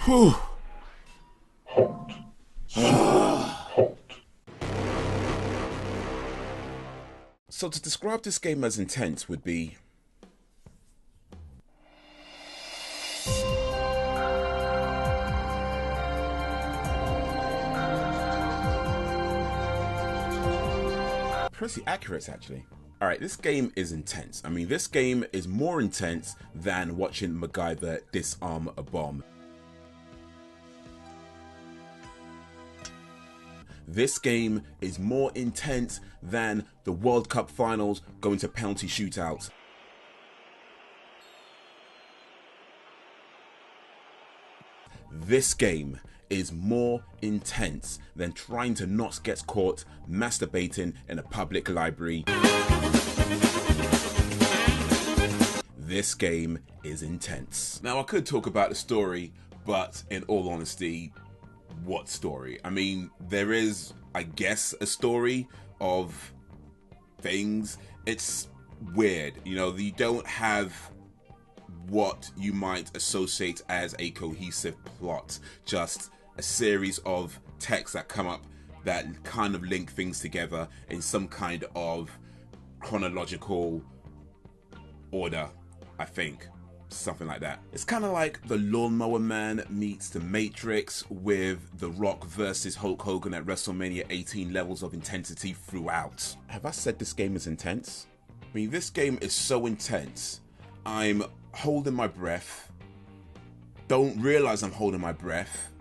Whew. Hot. Superhot. So to describe this game as intense would be... pretty accurate, actually. Alright, this game is intense. I mean, this game is more intense than watching MacGyver disarm a bomb. This game is more intense than the World Cup finals going to penalty shootouts. This game is more intense than trying to not get caught masturbating in a public library. This game is intense. Now, I could talk about the story, but in all honesty, what story? I mean, there is, I guess, a story of things. It's weird, you know, you don't have what you might associate as a cohesive plot, just a series of texts that come up that kind of link things together in some kind of chronological order, I think. Something like that. It's kind of like the Lawnmower Man meets the Matrix with The Rock versus Hulk Hogan at WrestleMania 18 levels of intensity throughout. Have I said this game is intense? I mean, this game is so intense, I'm holding my breath, don't realize I'm holding my breath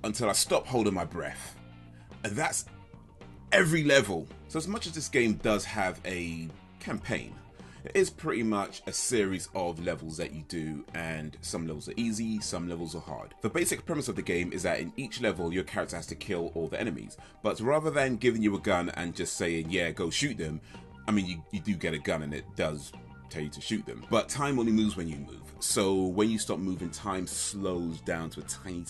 until I stop holding my breath. And that's every level. So as much as this game does have a campaign, it is pretty much a series of levels that you do, and some levels are easy, some levels are hard. The basic premise of the game is that in each level your character has to kill all the enemies, but rather than giving you a gun and just saying, yeah, go shoot them, I mean, you do get a gun and it does tell you to shoot them, but time only moves when you move. So when you stop moving, time slows down to a tiny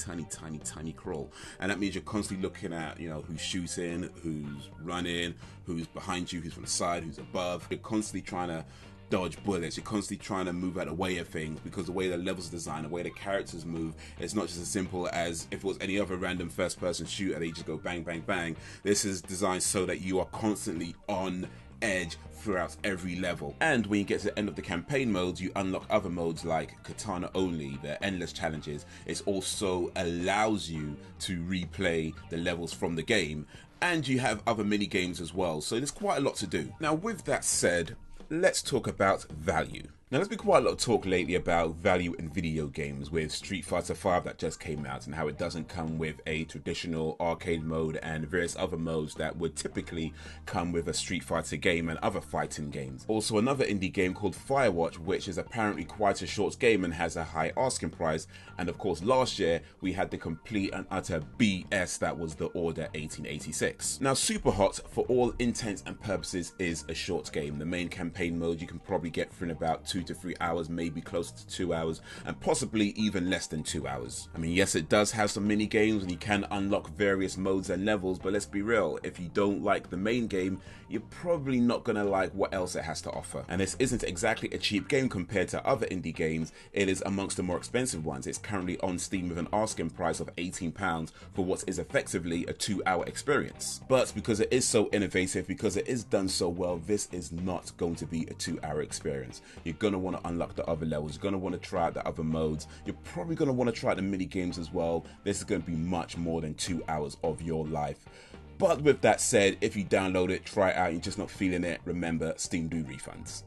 crawl, and that means you're constantly looking at, you know, who's shooting, who's running, who's behind you, who's from the side, who's above. You're constantly trying to dodge bullets, you're constantly trying to move out of the way of things, because the way the levels are designed, the way the characters move, it's not just as simple as if it was any other random first person shooter, they just go bang bang bang. This is designed so that you are constantly on edge throughout every level. And when you get to the end of the campaign modes, you unlock other modes like Katana Only, the endless challenges. It also allows you to replay the levels from the game, and you have other mini games as well, so there's quite a lot to do. Now, with that said, let's talk about value. Now, there's been quite a lot of talk lately about value in video games with Street Fighter V that just came out, and how it doesn't come with a traditional arcade mode and various other modes that would typically come with a Street Fighter game and other fighting games. Also, another indie game called Firewatch, which is apparently quite a short game and has a high asking price. And of course, last year we had the complete and utter BS that was The Order 1886. Now, Superhot, for all intents and purposes, is a short game. The main campaign mode you can probably get through in about 2 to 3 hours, maybe closer to 2 hours, and possibly even less than 2 hours. I mean, yes, it does have some mini games and you can unlock various modes and levels, but let's be real, if you don't like the main game, you're probably not gonna like what else it has to offer. And this isn't exactly a cheap game compared to other indie games. It is amongst the more expensive ones. It's currently on Steam with an asking price of £18 for what is effectively a 2-hour experience. But because it is so innovative, because it is done so well, this is not going to be a 2-hour experience. You're gonna want to unlock the other levels, you're going to want to try out the other modes, you're probably going to want to try out the mini games as well. This is going to be much more than 2 hours of your life. But with that said, if you download it, try it out, you're just not feeling it, remember, Steam do refunds.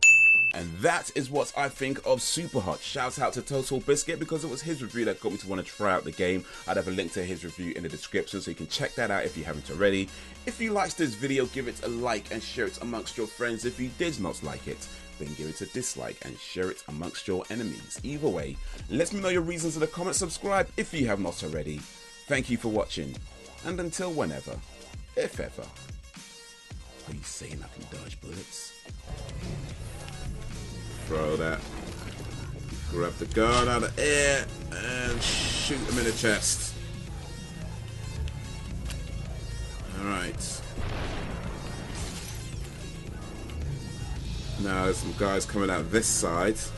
And that is what I think of Superhot. Shout out to Total Biscuit, because it was his review that got me to want to try out the game. I'd have a link to his review in the description, so you can check that out if you haven't already. If you liked this video, give it a like and share it amongst your friends. If you did not like it, then give it a dislike and share it amongst your enemies. Either way, let me know your reasons in the comments. Subscribe if you have not already. Thank you for watching, and until whenever, if ever, are you saying I can dodge bullets? Throw that, grab the gun out of the air and shoot him in the chest. Alright. Now there's some guys coming out this side.